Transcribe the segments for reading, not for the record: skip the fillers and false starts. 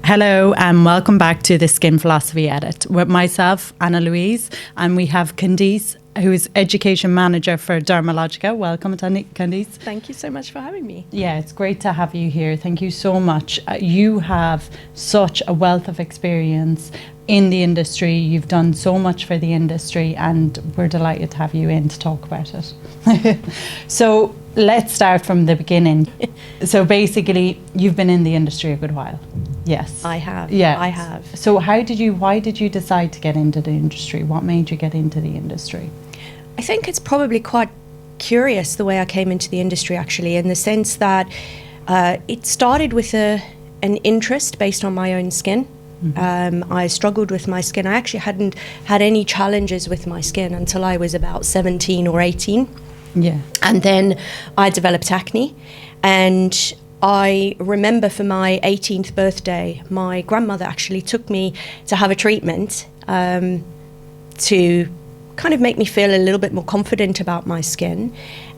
Hello and welcome back to the Skin Philosophy Edit with myself, Anna Louise, and we have Candice, who is Education Manager for Dermalogica. Welcome, Candice. Thank you so much for having me. Yeah, it's great to have you here. Thank you so much. You have such a wealth of experience in the industry. You've done so much for the industry and we're delighted to have you in to talk about it. So let's start from the beginning. So basically, you've been in the industry a good while. Yes. I have. Yeah. I have. So why did you decide to get into the industry? What made you get into the industry? I think it's probably quite curious the way I came into the industry, actually, in the sense that it started with an interest based on my own skin. Mm-hmm. I struggled with my skin. I actually hadn't had any challenges with my skin until I was about 17 or 18. Yeah. And then I developed acne. And I remember for my 18th birthday, my grandmother actually took me to have a treatment to kind of make me feel a little bit more confident about my skin.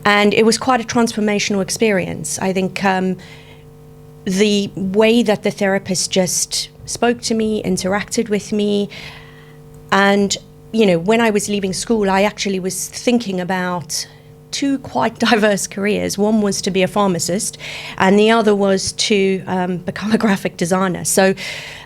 And it was quite a transformational experience. I think the way that the therapist just spoke to me, interacted with me, and, you know, when I was leaving school, I actually was thinking about two quite diverse careers. One was to be a pharmacist, and the other was to become a graphic designer. So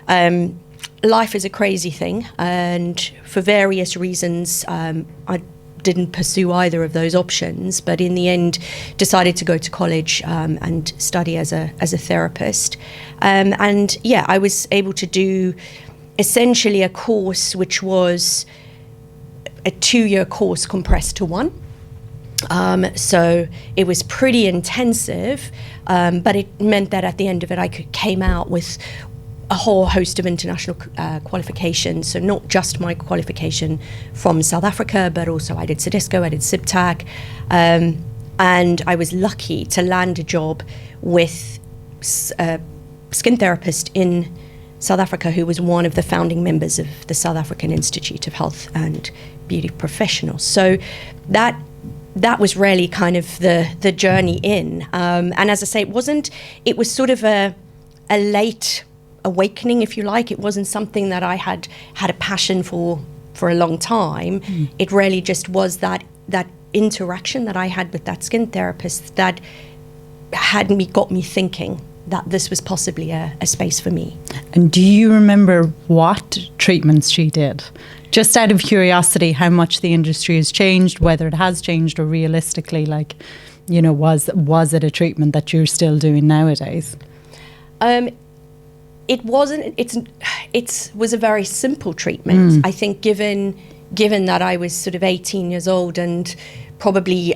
life is a crazy thing, and for various reasons, I didn't pursue either of those options, but in the end decided to go to college and study as a therapist. And yeah, I was able to do essentially a course which was a 2-year course compressed to one. So it was pretty intensive, but it meant that at the end of it I came out with a whole host of international qualifications. So not just my qualification from South Africa, but also I did Cedisco, I did CIBTAC, and I was lucky to land a job with a skin therapist in South Africa who was one of the founding members of the South African Institute of Health and Beauty Professionals. So that was really kind of the journey in. And as I say, it was sort of a late awakening, if you like. It wasn't something that I had a passion for a long time. It really just was that interaction that I had with that skin therapist that got me thinking that this was possibly a space for me. And do you remember what treatments she did? Just out of curiosity, how much the industry has changed, whether it has changed, or realistically, like, you know, was it a treatment that you're still doing nowadays? It wasn't. It was a very simple treatment. I think, given that I was sort of 18 years old and probably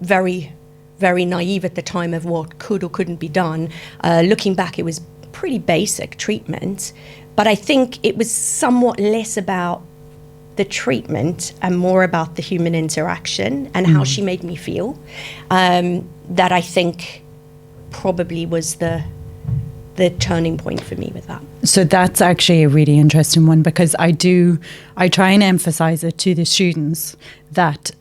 very, very naive at the time of what could or couldn't be done. Looking back, it was pretty basic treatment, but I think it was somewhat less about the treatment and more about the human interaction and how she made me feel. That I think probably was the turning point for me with that. So that's actually a really interesting one, because I try and emphasize it to the students that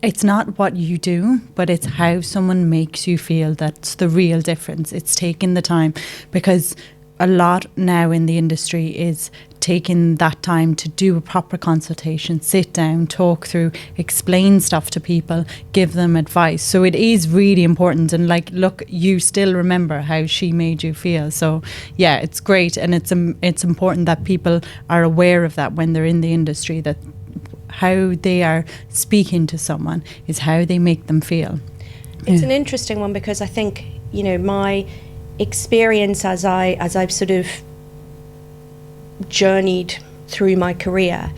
it's not what you do, but it's how someone makes you feel that's the real difference. It's taking the time, because a lot now in the industry is taking that time to do a proper consultation, sit down, talk through, explain stuff to people, give them advice. So it is really important. And like, look, you still remember how she made you feel. So yeah, it's great. And it's important that people are aware of that when they're in the industry, that how they are speaking to someone is how they make them feel. It's an interesting one, because I think, you know, my experience as I've sort of journeyed through my career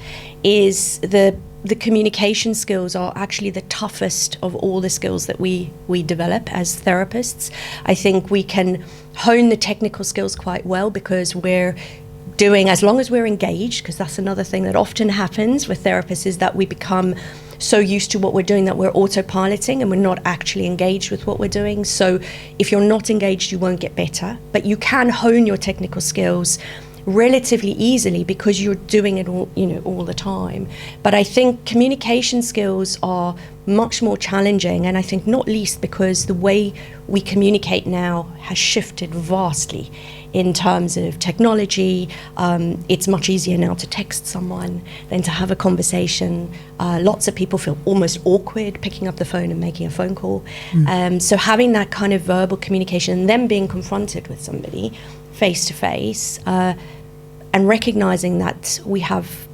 is the communication skills are actually the toughest of all the skills that we develop as therapists. I think we can hone the technical skills quite well because we're doing, as long as we're engaged, because that's another thing that often happens with therapists, is that we become so used to what we're doing that we're autopiloting and we're not actually engaged with what we're doing. So if you're not engaged, you won't get better, but you can hone your technical skills relatively easily because you're doing it all, you know, all the time. But I think communication skills are much more challenging, and I think not least because the way we communicate now has shifted vastly in terms of technology. It's much easier now to text someone than to have a conversation. Lots of people feel almost awkward picking up the phone and making a phone call. So having that kind of verbal communication and then being confronted with somebody face to face, and recognizing that we have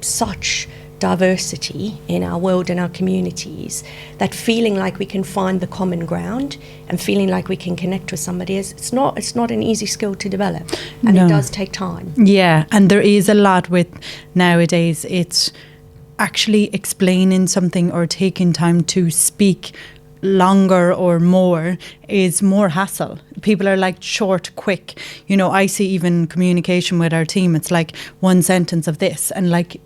such diversity in our world and our communities, that feeling like we can find the common ground and feeling like we can connect with somebody it's not an easy skill to develop, and it does take time. Yeah, and there is a lot with nowadays, it's actually explaining something or taking time to speak longer or more is more hassle. People are like short, quick. You know, I see even communication with our team, it's like one sentence of this, and like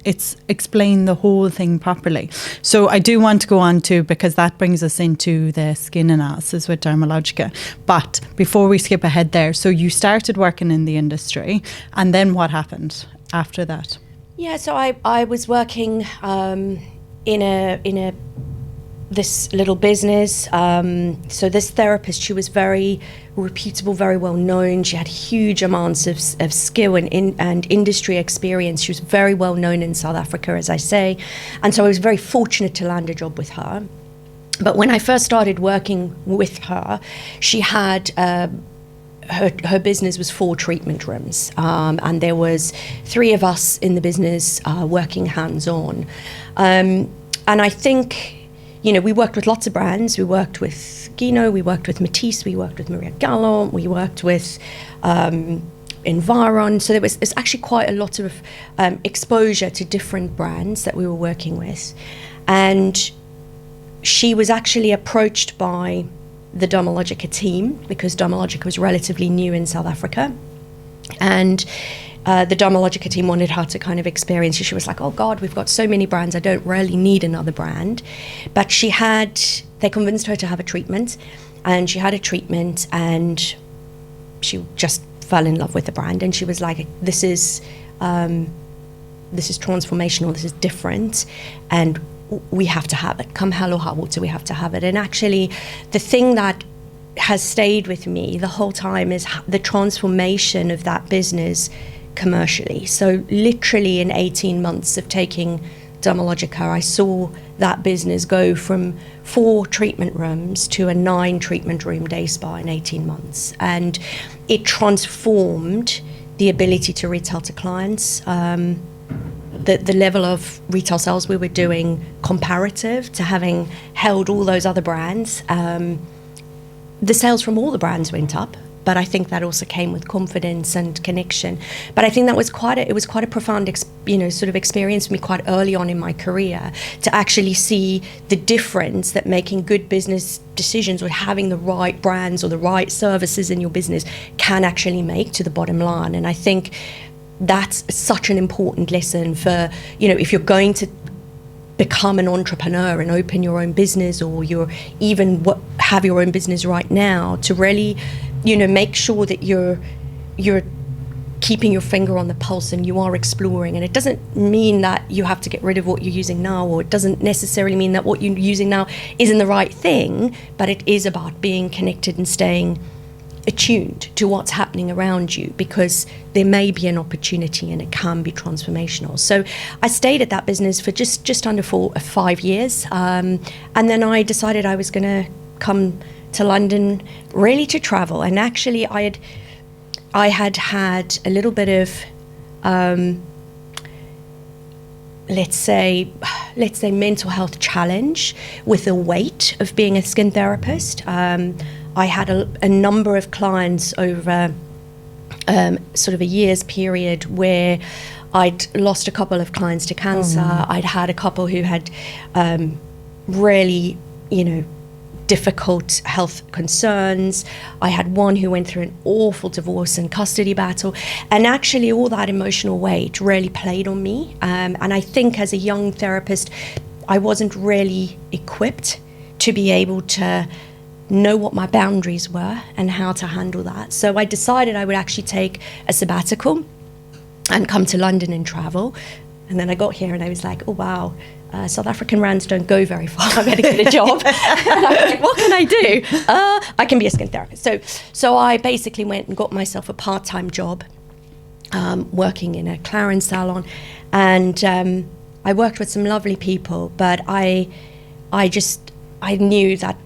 it's explain the whole thing properly. So I do want to go on to, because that brings us into the skin analysis with Dermalogica. But before we skip ahead there, so you started working in the industry, and then what happened after that? Yeah, so I was working in this little business. So this therapist, she was very reputable, very well known. She had huge amounts of skill and industry experience. She was very well known in South Africa, as I say. And so I was very fortunate to land a job with her. But when I first started working with her, she had her business was 4 treatment rooms, and there was 3 of us in the business working hands-on. And I think, you know, we worked with lots of brands. We worked with Guino, we worked with Matisse, we worked with Maria Gallant, we worked with Environ. So there's actually quite a lot of exposure to different brands that we were working with. And she was actually approached by the Dermalogica team, because Dermalogica was relatively new in South Africa. And the Dermalogica team wanted her to kind of experience. She was like, oh God, we've got so many brands, I don't really need another brand. But they convinced her to have a treatment, and she had a treatment, and she just fell in love with the brand. And she was like, this is transformational, this is different, and we have to have it. Come hell or high water, we have to have it. And actually, the thing that has stayed with me the whole time is the transformation of that business commercially. So literally in 18 months of taking Dermalogica, I saw that business go from 4 treatment rooms to a 9 treatment room day spa in 18 months. And it transformed the ability to retail to clients. The level of retail sales we were doing comparative to having held all those other brands. The sales from all the brands went up, but I think that also came with confidence and connection. But I think that was quite a profound sort of experience for me quite early on in my career, to actually see the difference that making good business decisions or having the right brands or the right services in your business can actually make to the bottom line. And I think that's such an important lesson for, if you're going to become an entrepreneur and open your own business, or you're even have your own business right now, to really, make sure that you're keeping your finger on the pulse and you are exploring. And it doesn't mean that you have to get rid of what you're using now, or it doesn't necessarily mean that what you're using now isn't the right thing, but it is about being connected and staying attuned to what's happening around you, because there may be an opportunity and it can be transformational. So I stayed at that business for just under 5 years, and then I decided I was going to come to London really to travel. And actually I had a little bit of let's say mental health challenge with the weight of being a skin therapist. I had a number of clients over sort of a year's period where I'd lost a couple of clients to cancer. I'd had a couple who had really, difficult health concerns. I had one who went through an awful divorce and custody battle. And actually all that emotional weight really played on me. And I think as a young therapist, I wasn't really equipped to be able to know what my boundaries were and how to handle that. So I decided I would actually take a sabbatical and come to London and travel. And then I got here and I was like, oh wow, South African rands don't go very far. I better get a job. And I'm like, what can I do? I can be a skin therapist. So I basically went and got myself a part-time job, working in a Clarins salon, and I worked with some lovely people, but I knew that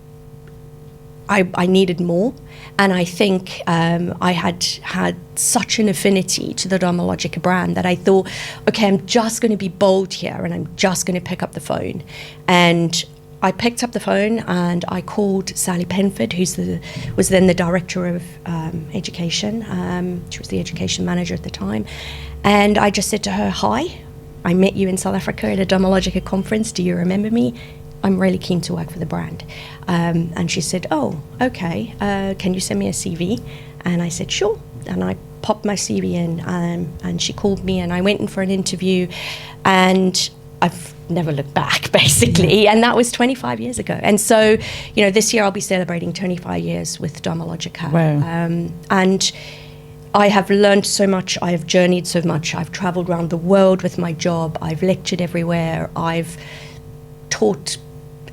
I needed more. And I think I had such an affinity to the Dermalogica brand that I thought, okay, I'm just going to be bold here, and I'm just going to pick up the phone. And I picked up the phone and I called Sally Penford, was then the director of education. She was the education manager at the time. And I just said to her, hi, I met you in South Africa at a Dermalogica conference. Do you remember me? I'm really keen to work for the brand. And she said, oh, okay, can you send me a CV? And I said, sure. And I popped my CV in, and she called me, and I went in for an interview, and I've never looked back, basically. And that was 25 years ago. And so, this year I'll be celebrating 25 years with Dermalogica. Wow. And I have learned so much. I have journeyed so much. I've traveled around the world with my job. I've lectured everywhere. I've taught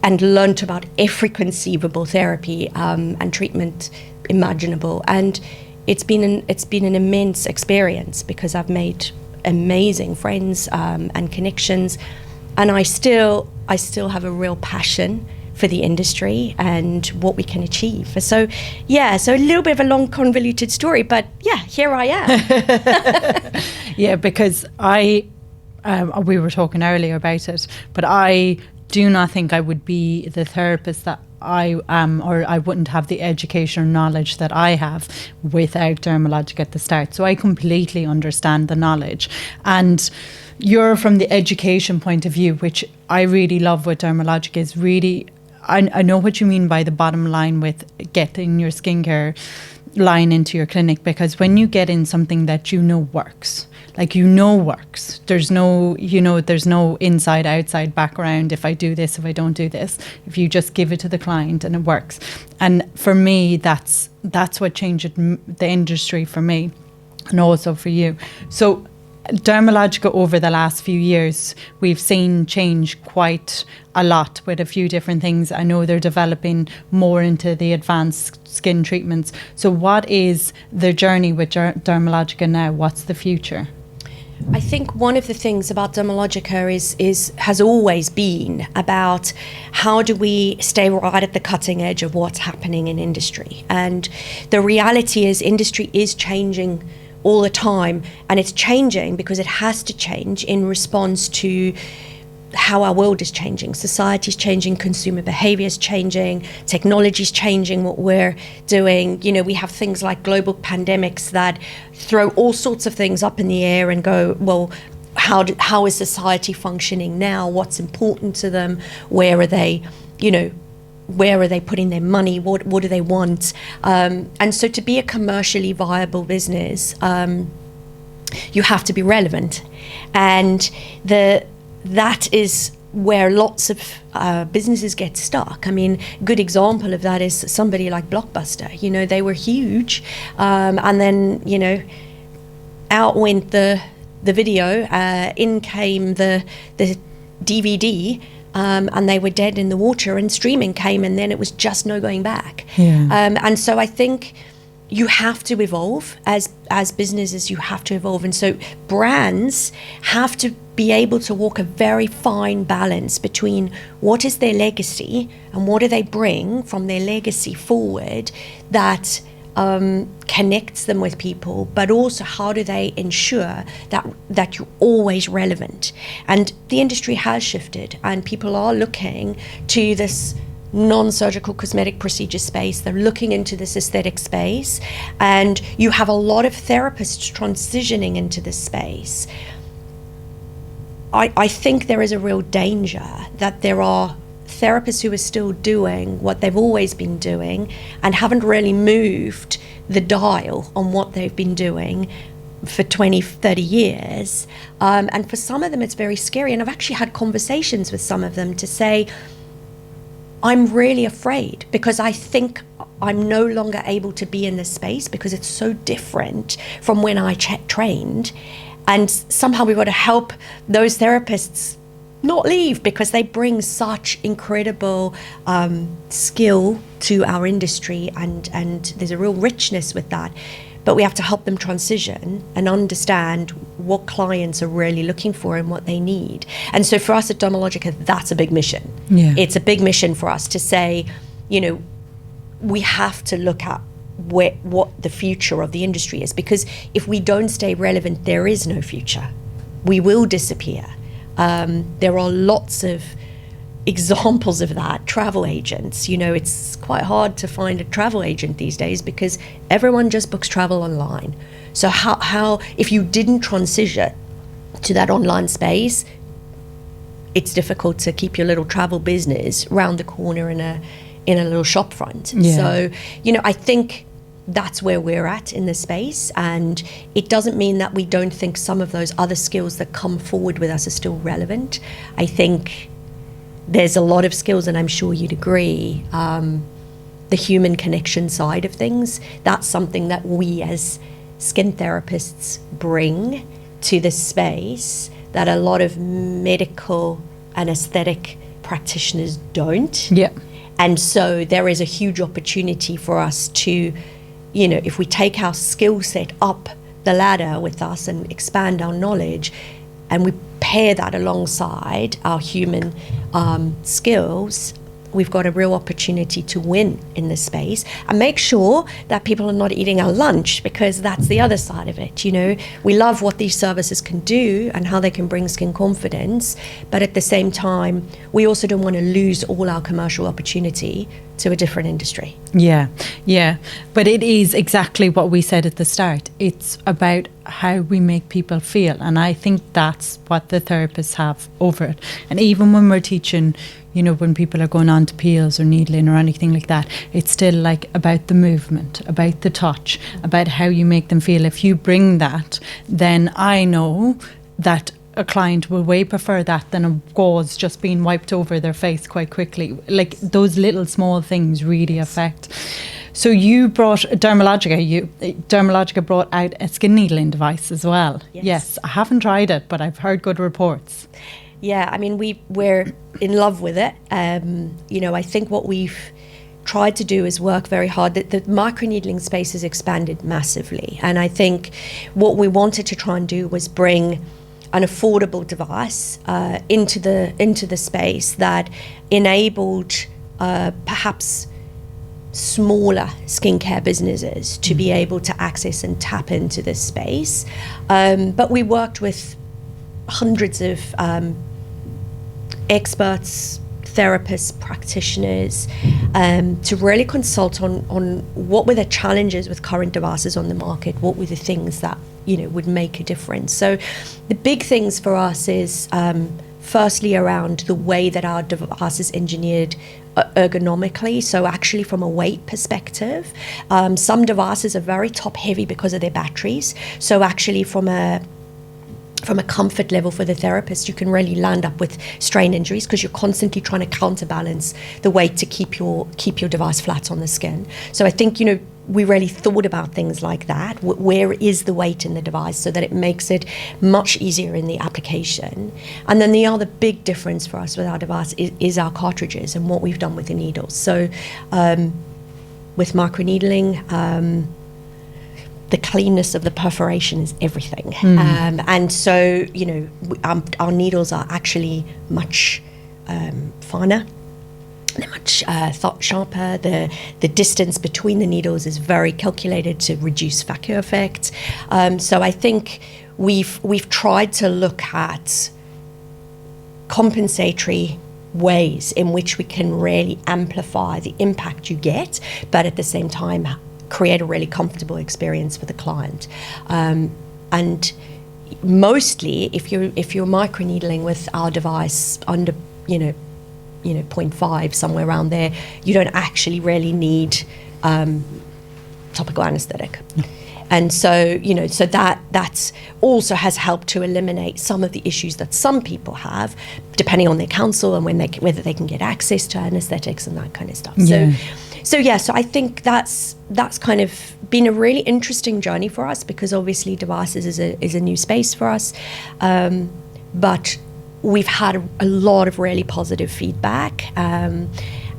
and learnt about every conceivable therapy and treatment imaginable. And it's been an immense experience, because I've made amazing friends and connections, and I still have a real passion for the industry and what we can achieve. So a little bit of a long, convoluted story, but here I am. Yeah, because we were talking earlier about it, but I do not think I would be the therapist that I am, or I wouldn't have the education or knowledge that I have without Dermalogica at the start. So I completely understand the knowledge. And you're from the education point of view, which I really love with Dermalogica, is really, I know what you mean by the bottom line with getting your skincare line into your clinic, because when you get in something that works, works, there's no inside outside background. If I do this, if I don't do this, if you just give it to the client and it works. And for me, that's what changed the industry for me, and also for you. So Dermalogica, over the last few years, we've seen change quite a lot with a few different things. I know they're developing more into the advanced skin treatments. So what is the journey with Dermalogica now? What's the future? I think one of the things about Dermalogica has always been about how do we stay right at the cutting edge of what's happening in industry. And the reality is industry is changing all the time, and it's changing because it has to change in response to how our world is changing. Society's changing, consumer behavior is changing, technology's changing what we're doing. We have things like global pandemics that throw all sorts of things up in the air and go, well, how is society functioning now? What's important to them? Where are they, where are they putting their money? What do they want? And so to be a commercially viable business, you have to be relevant. And that is where lots of businesses get stuck. I mean, a good example of that is somebody like Blockbuster. They were huge, and then, out went the video, in came the DVD, and they were dead in the water, and streaming came, and then it was just no going back. Yeah. And so I think you have to evolve as businesses. You have to evolve, and so brands have to be able to walk a very fine balance between what is their legacy and what do they bring from their legacy forward that connects them with people, but also how do they ensure that you're always relevant. And the industry has shifted, and people are looking to this non-surgical cosmetic procedure space. They're looking into this aesthetic space, and you have a lot of therapists transitioning into this space. I think there is a real danger that there are therapists who are still doing what they've always been doing and haven't really moved the dial on what they've been doing for 20, 30 years. And for some of them, it's very scary. And I've actually had conversations with some of them to say, I'm really afraid because I think I'm no longer able to be in this space because it's so different from when I trained. And somehow we've got to help those therapists not leave, because they bring such incredible skill to our industry, and there's a real richness with that. But we have to help them transition and understand what clients are really looking for and what they need. And so for us at Dermalogica, that's a big mission. Yeah. It's a big mission for us to say, you know, we have to look at what the future of the industry is, because if we don't stay relevant, there is no future. We will disappear. There are lots of examples of that. Travel agents, you know, it's quite hard to find a travel agent these days because everyone just books travel online. So how if you didn't transition to that online space, it's difficult to keep your little travel business round the corner in a little shop front. Yeah. So, you know, I think that's where we're at in the space, and it doesn't mean that we don't think some of those other skills that come forward with us are still relevant. I think there's a lot of skills, and I'm sure you'd agree, the human connection side of things, that's something that we as skin therapists bring to the space that a lot of medical and aesthetic practitioners don't. Yeah. And so there is a huge opportunity for us to, you know, if we take our skill set up the ladder with us and expand our knowledge, and we pair that alongside our human skills, we've got a real opportunity to win in this space and make sure that people are not eating our lunch, because that's the other side of it. You know, we love what these services can do and how they can bring skin confidence, but at the same time, we also don't want to lose all our commercial opportunity to a different industry. Yeah, yeah. But it is exactly what we said at the start. It's about how we make people feel. And I think that's what the therapists have over it. And even when we're teaching, you know, when people are going on to peels or needling or anything like that, it's still like about the movement, about the touch, about how you make them feel. If you bring that, then I know that a client will way prefer that than a gauze just being wiped over their face quite quickly. Like those little small things really affect. So you brought Dermalogica brought out a skin needling device as well. Yes, I haven't tried it, but I've heard good reports. Yeah, I mean, we're in love with it. You know, I think what we've tried to do is work very hard. The microneedling space has expanded massively, and I think what we wanted to try and do was bring an affordable device into the space that enabled perhaps smaller skincare businesses to be able to access and tap into this space. But we worked with hundreds of experts, therapists, practitioners, to really consult on what were the challenges with current devices on the market, what were the things that, you know, would make a difference. So the big things for us is firstly around the way that our device is engineered ergonomically. So actually from a weight perspective, some devices are very top heavy because of their batteries. So actually from a comfort level for the therapist, you can really land up with strain injuries because you're constantly trying to counterbalance the weight to keep your device flat on the skin. So I think, you know, we really thought about things like that. Where is the weight in the device so that it makes it much easier in the application? And then the other big difference for us with our device is our cartridges and what we've done with the needles. So with microneedling, the cleanness of the perforation is everything. And so, you know, our needles are actually much finer. They're much sharper. The distance between the needles is very calculated to reduce vacuum effect. So I think we've tried to look at compensatory ways in which we can really amplify the impact you get, but at the same time create a really comfortable experience for the client. And mostly, if you're microneedling with our device under, you know, 0.5, somewhere around there, you don't actually really need topical anesthetic. No. And so, you know, so that's also has helped to eliminate some of the issues that some people have, depending on their counsel and whether they can get access to anesthetics and that kind of stuff. Yeah. So I think that's kind of been a really interesting journey for us, because obviously devices is a new space for us, but we've had a lot of really positive feedback.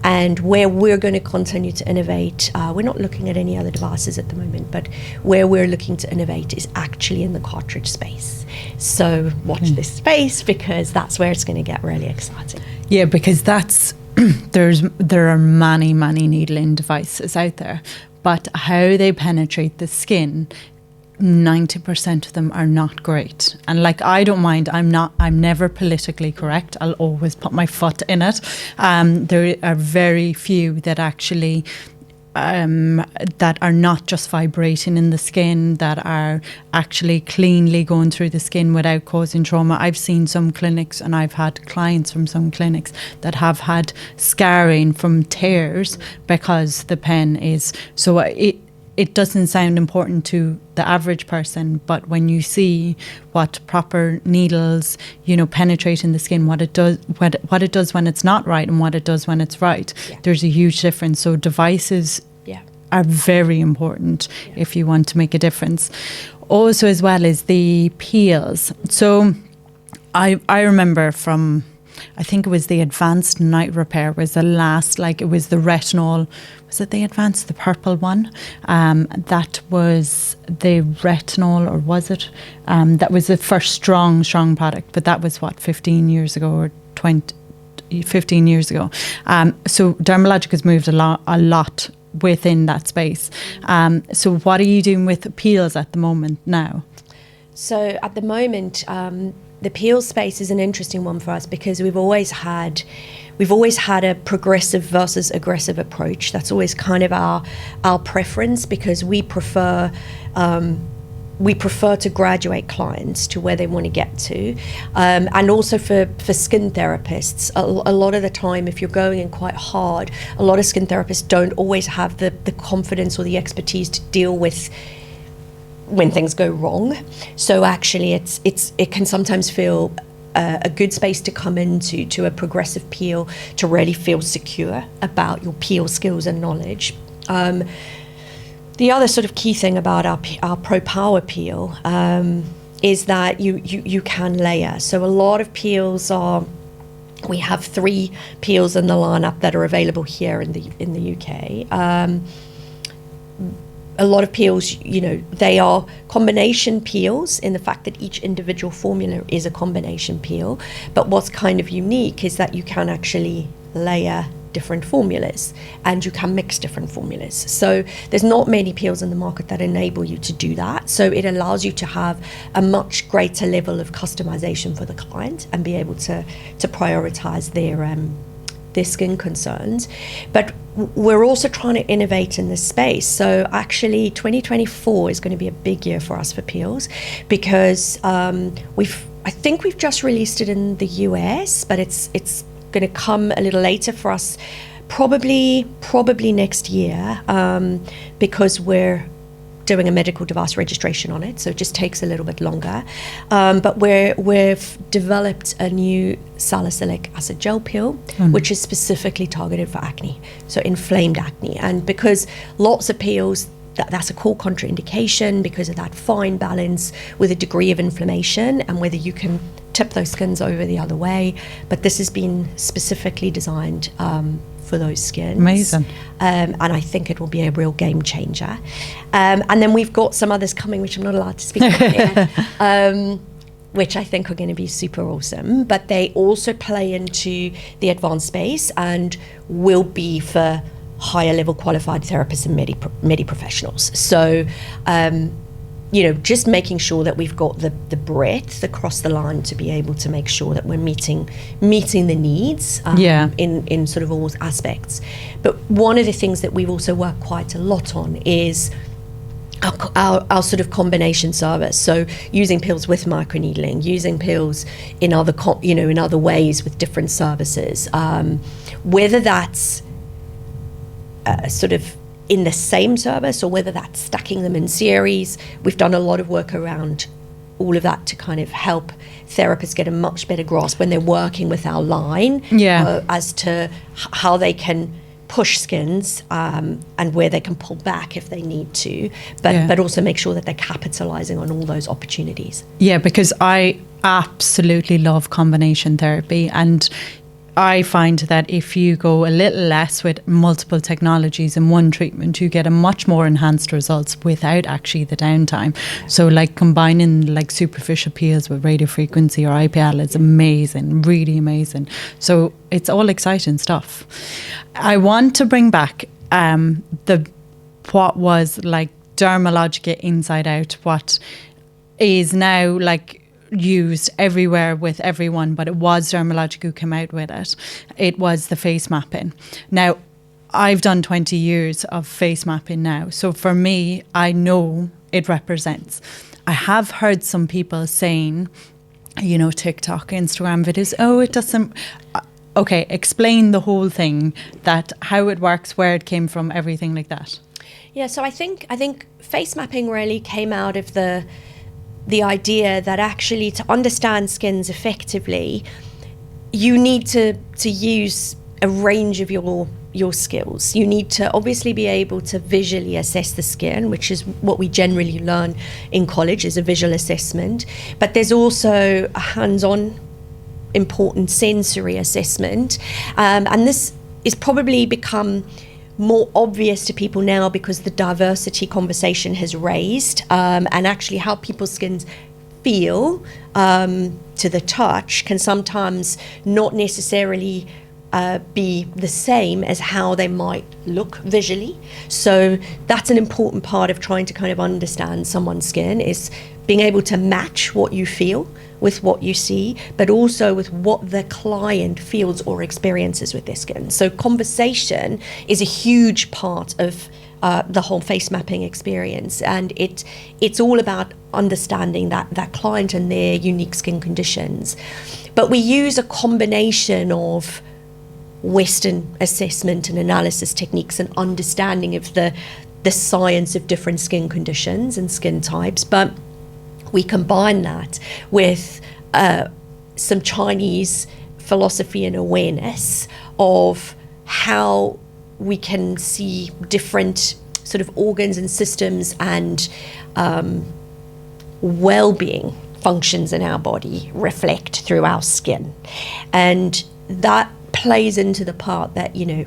And where we're going to continue to innovate, we're not looking at any other devices at the moment, but where we're looking to innovate is actually in the cartridge space. So watch this space, because that's where it's going to get really exciting. Yeah, because that's there are many needle-in devices out there, but how they penetrate the skin, 90% of them are not great. And like, I don't mind, I'm never politically correct. I'll always put my foot in it. There are very few that actually that are not just vibrating in the skin, that are actually cleanly going through the skin without causing trauma. I've seen some clinics, and I've had clients from some clinics that have had scarring from tears because the pen is so it doesn't sound important to the average person, but when you see what proper needles, penetrate in the skin, what it does when it's not right and what it does when it's right, there's a huge difference. So devices are very important if you want to make a difference. Also, as well, is the peels. So I remember from, I think it was the Advanced Night Repair was the last, it was the retinol. Was it the Advanced, the purple one? That was the retinol, or was it? That was the first strong product, but that was 15 years ago or 15 years ago. So Dermalogica has moved a lot within that space. So what are you doing with peels at the moment now? So at the moment, the peel space is an interesting one for us, because we've always had a progressive versus aggressive approach. That's always kind of our preference, because we prefer to graduate clients to where they want to get to. And also for skin therapists, a lot of the time, if you're going in quite hard, a lot of skin therapists don't always have the confidence or the expertise to deal with when things go wrong. So actually it can sometimes feel a good space to come into a progressive peel, to really feel secure about your peel skills and knowledge. The other sort of key thing about our Pro Power peel is that you can layer. So a lot of peels we have 3 peels in the lineup that are available here in the UK. A lot of peels, they are combination peels in the fact that each individual formula is a combination peel. But what's kind of unique is that you can actually layer different formulas, and you can mix different formulas. So there's not many peels in the market that enable you to do that. So it allows you to have a much greater level of customization for the client and be able to prioritize their skin concerns. But we're also trying to innovate in this space. So actually 2024 is going to be a big year for us for peels, because I think we've just released it in the US, but it's going to come a little later for us, probably next year, because we're doing a medical device registration on it, so it just takes a little bit longer. But we've developed a new salicylic acid gel peel, which is specifically targeted for acne, so inflamed acne. And because lots of peels, that's a core contraindication because of that fine balance with a degree of inflammation and whether you can tip those skins over the other way. But this has been specifically designed for those skins. Amazing. And I think it will be a real game changer. And then we've got some others coming, which I'm not allowed to speak about yet, which I think are going to be super awesome. But they also play into the advanced space and will be for higher level qualified therapists and medi professionals. So, just making sure that we've got the breadth across the line to be able to make sure that we're meeting the needs in sort of all aspects. But one of the things that we've also worked quite a lot on is our sort of combination service. So using peels with microneedling, using peels in other ways with different services, whether that's sort of in the same service or whether that's stacking them in series. We've done a lot of work around all of that to kind of help therapists get a much better grasp when they're working with our line as to how they can push skins and where they can pull back if they need to, but also make sure that they're capitalizing on all those opportunities. Yeah, because I absolutely love combination therapy, and I find that if you go a little less with multiple technologies in one treatment, you get a much more enhanced results without actually the downtime. So like combining like superficial peels with radio frequency or IPL is amazing, really amazing. So it's all exciting stuff. I want to bring back the what was like Dermalogica Inside Out, what is now like used everywhere with everyone, but it was Dermalogica who came out with it. It was the face mapping. Now, I've done 20 years of face mapping now, so for me, I know it represents. I have heard some people saying, you know, TikTok, Instagram videos, oh, it doesn't... Okay, explain the whole thing, that how it works, where it came from, everything like that. Yeah, so I think face mapping really came out of the idea that actually to understand skins effectively, you need to use a range of your skills. You need to obviously be able to visually assess the skin, which is what we generally learn in college, is a visual assessment. But there's also a hands-on important sensory assessment. And this is probably become more obvious to people now because the diversity conversation has raised, and actually how people's skins feel to the touch can sometimes not necessarily be the same as how they might look visually. So that's an important part of trying to kind of understand someone's skin, is being able to match what you feel with what you see, but also with what the client feels or experiences with their skin. So conversation is a huge part of the whole face mapping experience, and it's all about understanding that client and their unique skin conditions. But we use a combination of Western assessment and analysis techniques and understanding of the science of different skin conditions and skin types, but we combine that with some Chinese philosophy and awareness of how we can see different sort of organs and systems and well-being functions in our body reflect through our skin. And that plays into the part that, you know,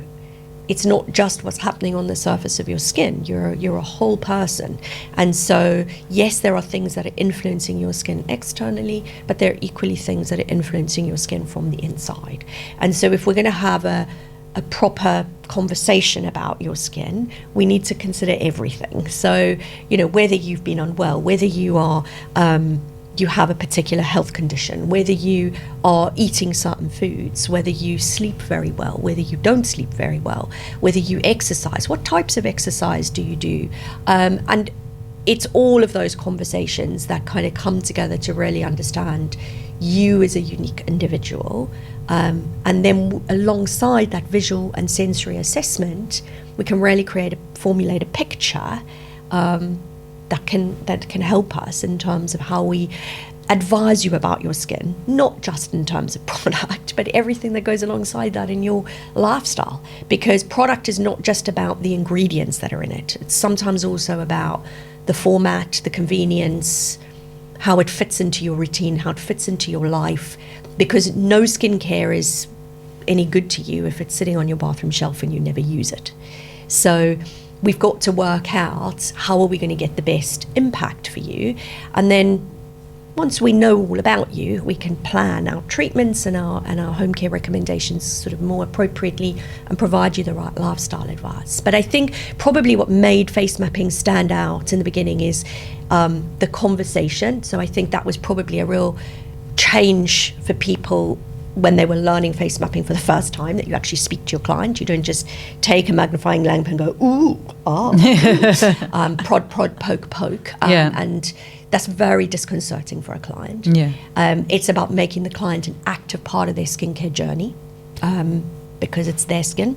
it's not just what's happening on the surface of your skin. You're a whole person. And so, yes, there are things that are influencing your skin externally, but there are equally things that are influencing your skin from the inside. And so if we're going to have a proper conversation about your skin, we need to consider everything. So, you know, whether you've been unwell, whether you are... you have a particular health condition, whether you are eating certain foods, whether you sleep very well, whether you don't sleep very well, whether you exercise, what types of exercise do you do? And it's all of those conversations that kind of come together to really understand you as a unique individual. And then alongside that visual and sensory assessment, we can really formulate a picture that can help us in terms of how we advise you about your skin, not just in terms of product, but everything that goes alongside that in your lifestyle. Because product is not just about the ingredients that are in it. It's sometimes also about the format, the convenience, how it fits into your routine, how it fits into your life. Because no skincare is any good to you if it's sitting on your bathroom shelf and you never use it. So we've got to work out how are we going to get the best impact for you. And then once we know all about you, we can plan our treatments and our home care recommendations sort of more appropriately and provide you the right lifestyle advice. But I think probably what made face mapping stand out in the beginning is the conversation. So I think that was probably a real change for people when they were learning face mapping for the first time, that you actually speak to your client. You don't just take a magnifying lamp and go, ooh, prod, poke, poke. And that's very disconcerting for a client. Yeah. It's about making the client an active part of their skincare journey because it's their skin.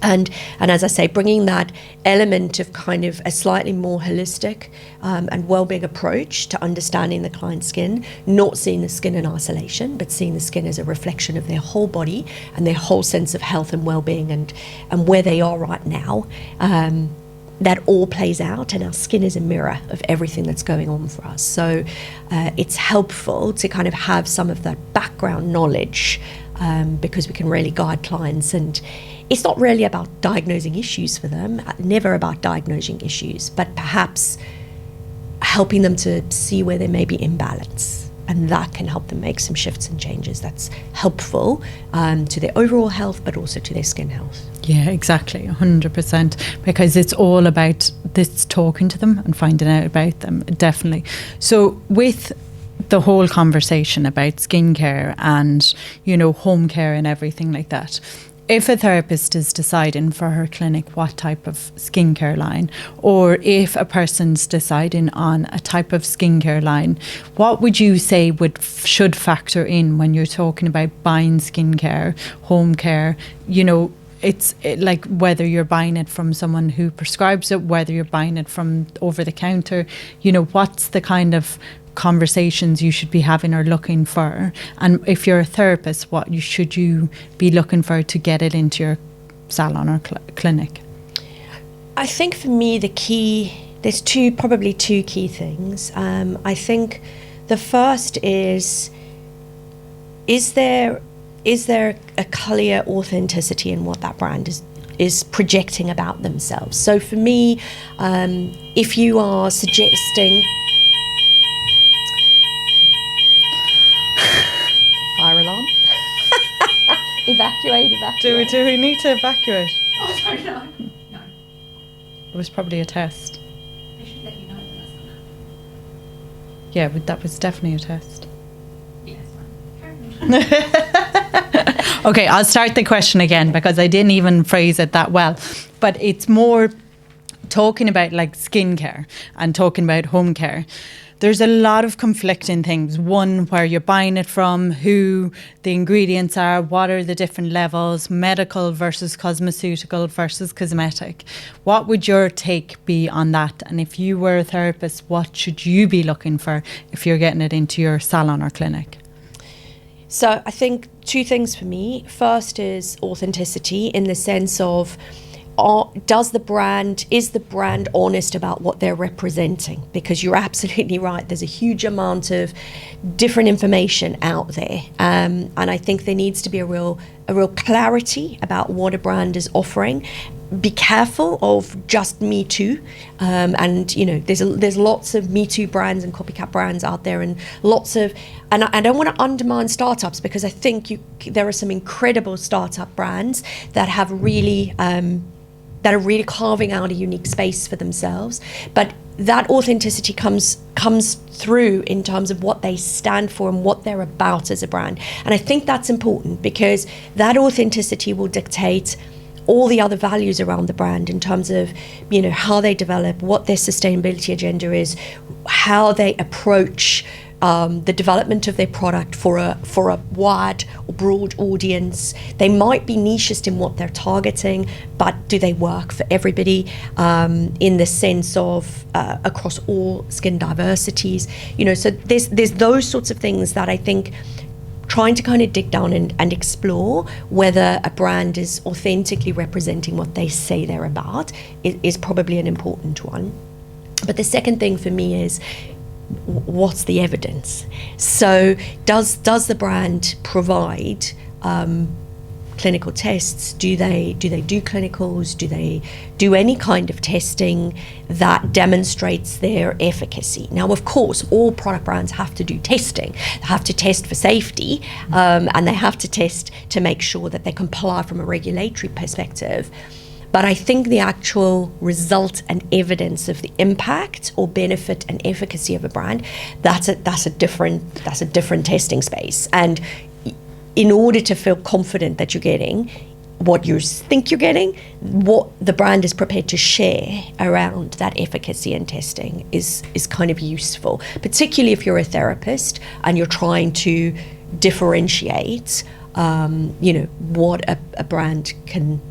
And as I say, bringing that element of kind of a slightly more holistic and well-being approach to understanding the client's skin, not seeing the skin in isolation, but seeing the skin as a reflection of their whole body and their whole sense of health and well-being and where they are right now. that all plays out, and our skin is a mirror of everything that's going on for us. So it's helpful to kind of have some of that background knowledge, because we can really guide clients. And it's not really about diagnosing issues for them, never about diagnosing issues, but perhaps helping them to see where there may be imbalance. And that can help them make some shifts and changes that's helpful to their overall health, but also to their skin health. Yeah, exactly, 100%. Because it's all about this talking to them and finding out about them, definitely. So with the whole conversation about skincare and, you know, home care and everything like that, if a therapist is deciding for her clinic what type of skincare line, or if a person's deciding on a type of skincare line, what would you say should factor in when you're talking about buying skincare, home care? You know, it's like whether you're buying it from someone who prescribes it, whether you're buying it from over the counter, you know, what's the kind of conversations you should be having or looking for? And if you're a therapist, what should you be looking for to get it into your salon or clinic? I think for me the key, there's probably two key things. I think the first is there a clear authenticity in what that brand is projecting about themselves? So for me, if you are suggesting fire alarm. Evacuate. Do we need to evacuate? Oh, sorry, no. No. It was probably a test. They should let you know when that's going to happen. Yeah, but that was definitely a test. Yeah, it's fine. Okay, I'll start the question again because I didn't even phrase it that well. But it's more talking about like skincare and talking about home care. There's a lot of conflicting things. One, where you're buying it from, who the ingredients are, what are the different levels, medical versus cosmeceutical versus cosmetic. What would your take be on that? And if you were a therapist, what should you be looking for if you're getting it into your salon or clinic? So I think two things for me. First is authenticity, in the sense of, is the brand honest about what they're representing? Because you're absolutely right, there's a huge amount of different information out there, and I think there needs to be a real clarity about what a brand is offering. Be careful of just Me Too, and you know there's lots of Me Too brands and copycat brands out there, and I don't want to undermine startups, because I think there are some incredible startup brands that have really that are really carving out a unique space for themselves. But that authenticity comes through in terms of what they stand for and what they're about as a brand. And I think that's important, because that authenticity will dictate all the other values around the brand, in terms of, you know, how they develop, what their sustainability agenda is, how they approach the development of their product for a wide or broad audience. They might be nichest in what they're targeting, but do they work for everybody, in the sense of across all skin diversities? You know, so there's those sorts of things that I think trying to kind of dig down and explore whether a brand is authentically representing what they say they're about is probably an important one. But the second thing for me is, what's the evidence? So does the brand provide clinical tests? Do they do clinicals? Do they do any kind of testing that demonstrates their efficacy? Now, of course, all product brands have to do testing. They have to test for safety, and they have to test to make sure that they comply from a regulatory perspective. But I think the actual result and evidence of the impact or benefit and efficacy of a brand, that's a different testing space. And in order to feel confident that you're getting what you think you're getting, what the brand is prepared to share around that efficacy and testing is kind of useful, particularly if you're a therapist and you're trying to differentiate, what a brand can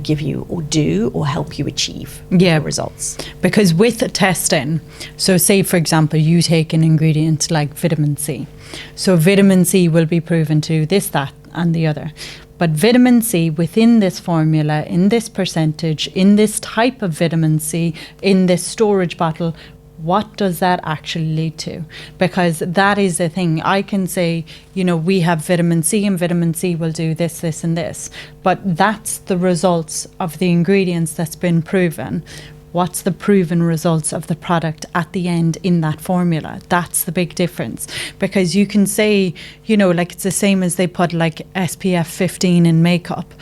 give you or do or help you achieve results. Because with testing, so say for example you take an ingredient like vitamin C, so vitamin C will be proven to this, that and the other. But vitamin C within this formula, in this percentage, in this type of vitamin C, in this storage bottle, what does that actually lead to? Because that is the thing. I can say, you know, we have vitamin C and vitamin C will do this, this and this. But that's the results of the ingredients that's been proven. What's the proven results of the product at the end in that formula? That's the big difference. Because you can say, you know, like it's the same as they put like SPF 15 in makeup.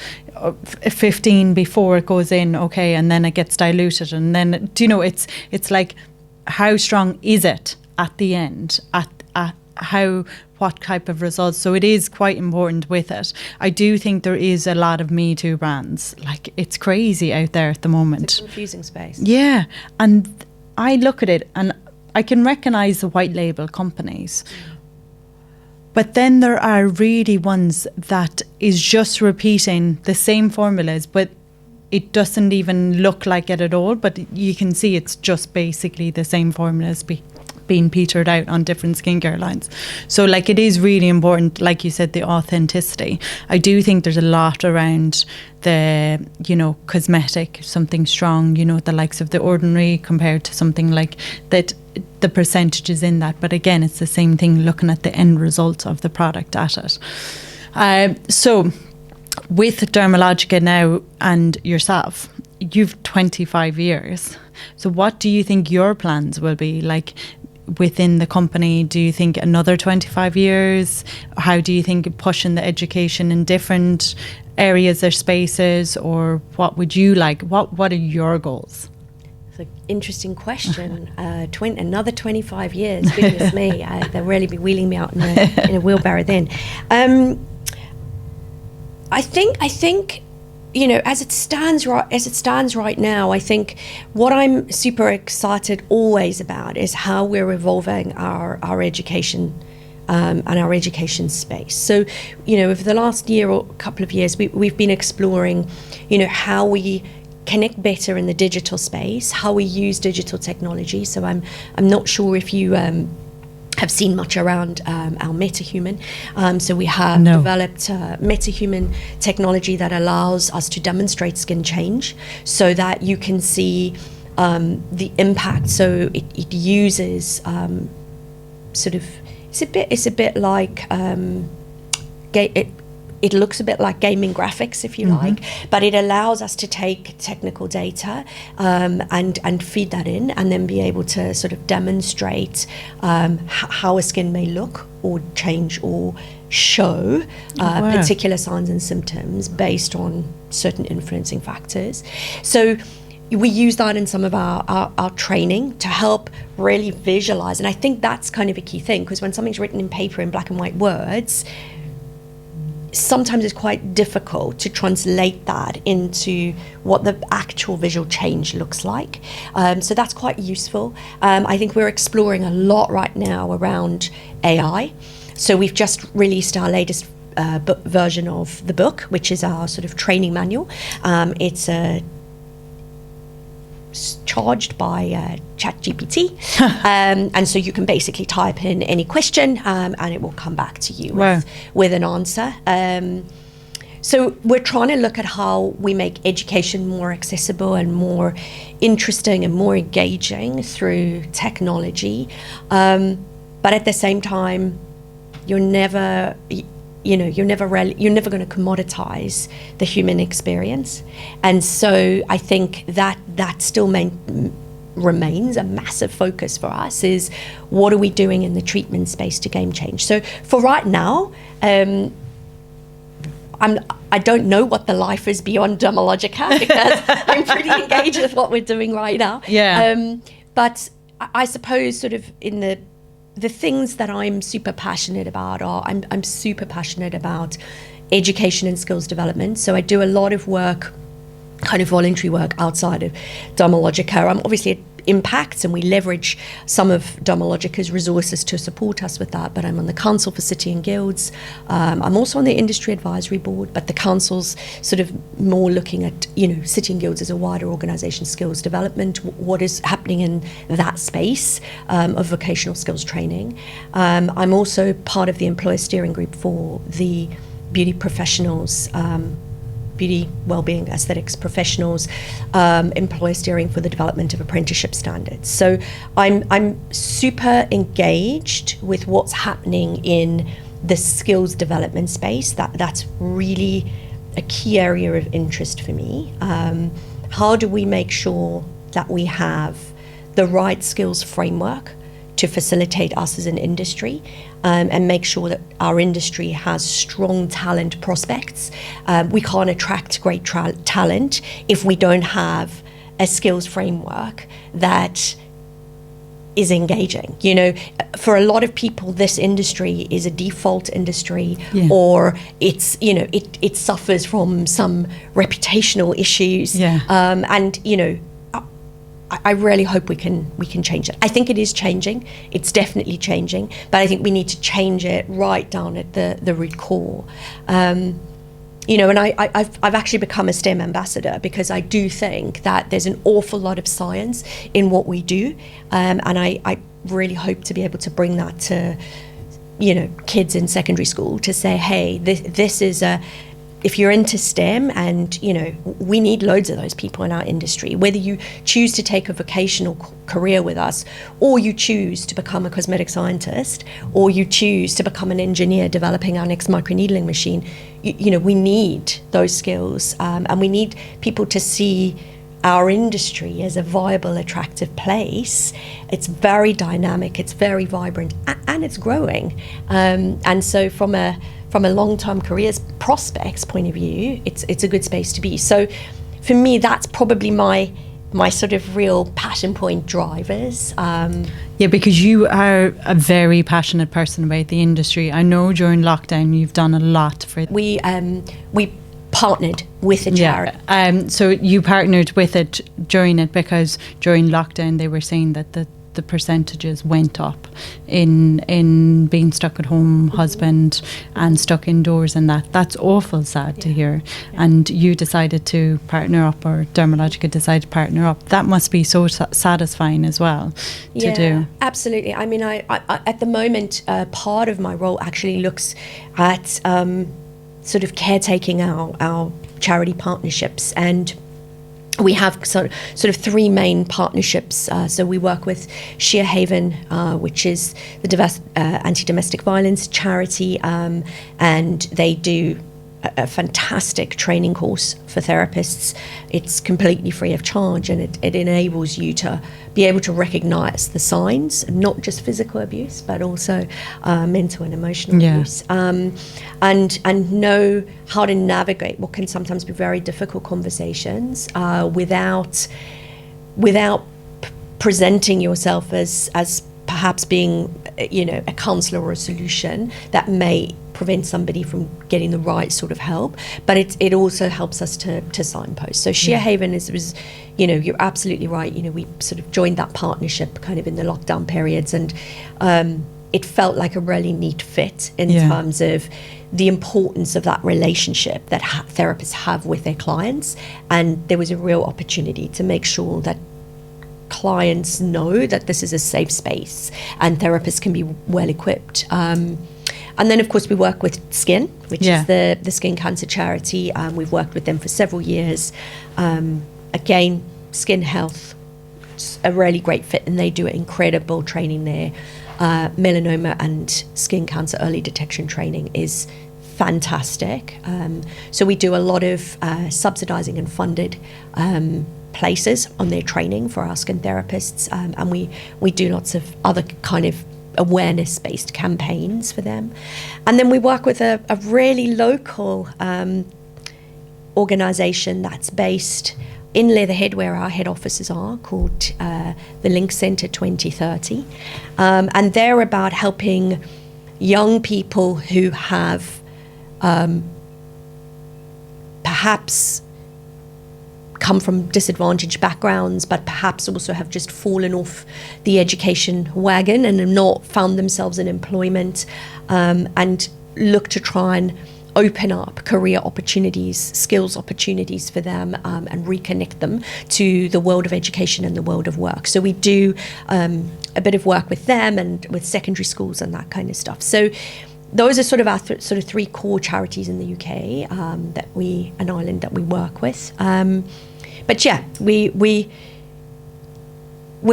15 before it goes in, okay, and then it gets diluted. And then, do you know, it's like, how strong is it at the end? What type of results? So it is quite important with it. I do think there is a lot of Me Too brands. Like, it's crazy out there at the moment. It's a confusing space. Yeah. And I look at it and I can recognise the white label companies. But then there are really ones that is just repeating the same formulas, but it doesn't even look like it at all. But you can see it's just basically the same formulas being petered out on different skincare lines. So like, it is really important, like you said, the authenticity. I do think there's a lot around the, you know, cosmetic, something strong, you know, the likes of The Ordinary compared to something like that, the percentages in that. But again, it's the same thing, looking at the end result of the product at it. So with Dermalogica now and yourself, you've 25 years. So what do you think your plans will be like within the company? Do you think another 25 years? How do you think pushing the education in different areas or spaces, or what would you like? What are your goals? It's an interesting question. Another 25 years, goodness me. They'll really be wheeling me out in a wheelbarrow then. I think, you know, as it stands right now, I think what I'm super excited always about is how we're evolving our education and our education space. So, you know, over the last year or couple of years, we've been exploring, you know, how we connect better in the digital space, how we use digital technology. So I'm not sure if you have seen much around our MetaHuman. So we have developed MetaHuman technology that allows us to demonstrate skin change so that you can see the impact. So it uses sort of, it's a bit like, it looks a bit like gaming graphics, if you like, but it allows us to take technical data and feed that in, and then be able to sort of demonstrate how a skin may look or change or show particular signs and symptoms based on certain influencing factors. So we use that in some of our training to help really visualize. And I think that's kind of a key thing, because when something's written in paper in black and white words, sometimes it's quite difficult to translate that into what the actual visual change looks like. So that's quite useful. I think we're exploring a lot right now around AI. So we've just released our latest version of the book, which is our sort of training manual. It's charged by ChatGPT, and so you can basically type in any question and it will come back to you with an answer. So we're trying to look at how we make education more accessible and more interesting and more engaging through technology, but at the same time, you're never going to commoditize the human experience. And so I think that still remains a massive focus for us, is what are we doing in the treatment space to game change. So for right now, I don't know what the life is beyond Dermalogica, because I'm pretty engaged with what we're doing right now. But I suppose sort of in the things that I'm super passionate about are, I'm super passionate about education and skills development. So I do a lot of work, kind of voluntary work outside of Dermalogica. I'm obviously at Impact, and we leverage some of Dermalogica's resources to support us with that. But I'm on the Council for City and Guilds. I'm also on the Industry Advisory Board, but the Council's sort of more looking at, City and Guilds as a wider organisation, skills development, what is happening in that space of vocational skills training. I'm also part of the employer steering group for the beauty professionals, beauty, wellbeing, aesthetics professionals, employer steering for the development of apprenticeship standards. So I'm super engaged with what's happening in the skills development space. That's really a key area of interest for me. How do we make sure that we have the right skills framework to facilitate us as an industry, and make sure that our industry has strong talent prospects? We can't attract great talent if we don't have a skills framework that is engaging. You know, for a lot of people, this industry is a default industry, or it's, you know, it suffers from some reputational issues. And, you know, I really hope we can change it. I think it is changing. It's definitely changing, but I think we need to change it right down at the root core. You know, and I've actually become a STEM ambassador because I do think that there's an awful lot of science in what we do, and I really hope to be able to bring that to, you know, kids in secondary school, to say, hey, this is a, if you're into STEM, and, you know, we need loads of those people in our industry, whether you choose to take a vocational career with us, or you choose to become a cosmetic scientist, or you choose to become an engineer developing our next microneedling machine, you know, we need those skills, and we need people to see our industry as a viable, attractive place. It's very dynamic, it's very vibrant, and it's growing. And so from a long-term careers prospects point of view, it's a good space to be. So for me, that's probably my sort of real passion point drivers. Yeah, because you are a very passionate person about the industry. I know during lockdown you've done a lot for it. We partnered with a charity. So you partnered with it during it because during lockdown they were saying that the percentages went up in being stuck at home, husband, and stuck indoors, and that's awful sad to hear. And you decided to partner up, or Dermalogica decided to partner up. That must be so satisfying as well to do. Absolutely. I mean, I at the moment, part of my role actually looks at sort of caretaking our charity partnerships, and we have sort of three main partnerships. So we work with Sheer Haven, which is the anti-domestic violence charity, and they do a fantastic training course for therapists. It's completely free of charge, and it enables you to be able to recognise the signs, not just physical abuse, but also mental and emotional abuse, and know how to navigate what can sometimes be very difficult conversations without presenting yourself as perhaps being, you know, a counsellor or a solution that may prevent somebody from getting the right sort of help, but it also helps us to signpost. So Sheer Haven was, you know, you're absolutely right. You know, we sort of joined that partnership kind of in the lockdown periods, and it felt like a really neat fit in terms of the importance of that relationship that therapists have with their clients, and there was a real opportunity to make sure that clients know that this is a safe space and therapists can be well equipped. And then, of course, we work with Skin, which is the skin cancer charity. We've worked with them for several years. Again, skin health, it's a really great fit, and they do incredible training there. Melanoma and skin cancer early detection training is fantastic. So we do a lot of subsidising and funded places on their training for our skin therapists, and we do lots of other kind of awareness-based campaigns for them. And then we work with a really local organisation that's based in Leatherhead, where our head offices are, called the Link Centre 2030. And they're about helping young people who have perhaps come from disadvantaged backgrounds, but perhaps also have just fallen off the education wagon and have not found themselves in employment, and look to try and open up career opportunities, skills opportunities for them, and reconnect them to the world of education and the world of work. So we do a bit of work with them and with secondary schools and that kind of stuff. So those are sort of our sort of three core charities in the UK an island that we work with. But yeah, we're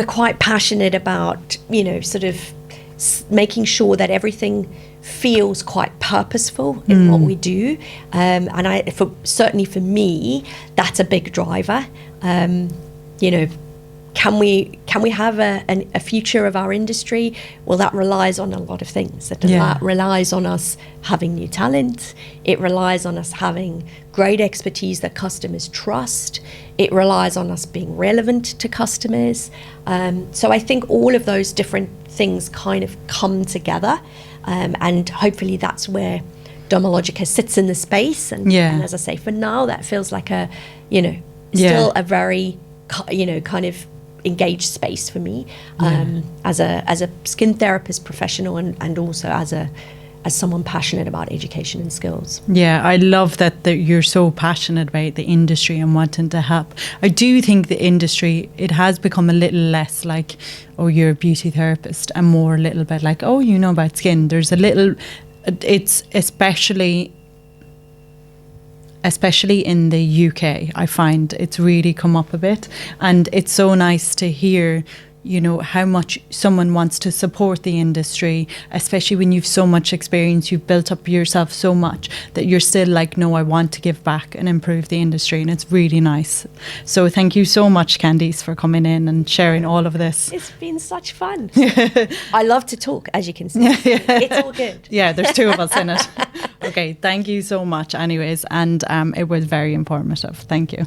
quite passionate about, you know, sort of making sure that everything feels quite purposeful in what we do. And certainly for me, that's a big driver. You know, can we have a future of our industry? Well, that relies on a lot of things. That relies on us having new talent. It relies on us having great expertise that customers trust. It relies on us being relevant to customers. So I think all of those different things kind of come together. And hopefully that's where Dermalogica sits in the space. And as I say, for now, that feels like a, you know, still a very, you know, kind of engaged space for me as a skin therapist professional and also as someone passionate about education and skills. Yeah, I love that you're so passionate about the industry and wanting to help. I do think the industry, it has become a little less like, oh, you're a beauty therapist, and more a little bit like, oh, you know about skin. There's a little, it's especially in the UK, I find it's really come up a bit. And it's so nice to hear, you know, how much someone wants to support the industry, especially when you've so much experience, you've built up yourself so much that you're still like, no, I want to give back and improve the industry. And it's really nice. So thank you so much, Candice, for coming in and sharing all of this. It's been such fun. I love to talk, as you can see. It's all good. Yeah, there's two of us in it. Okay, thank you so much anyways. And it was very informative. Thank you.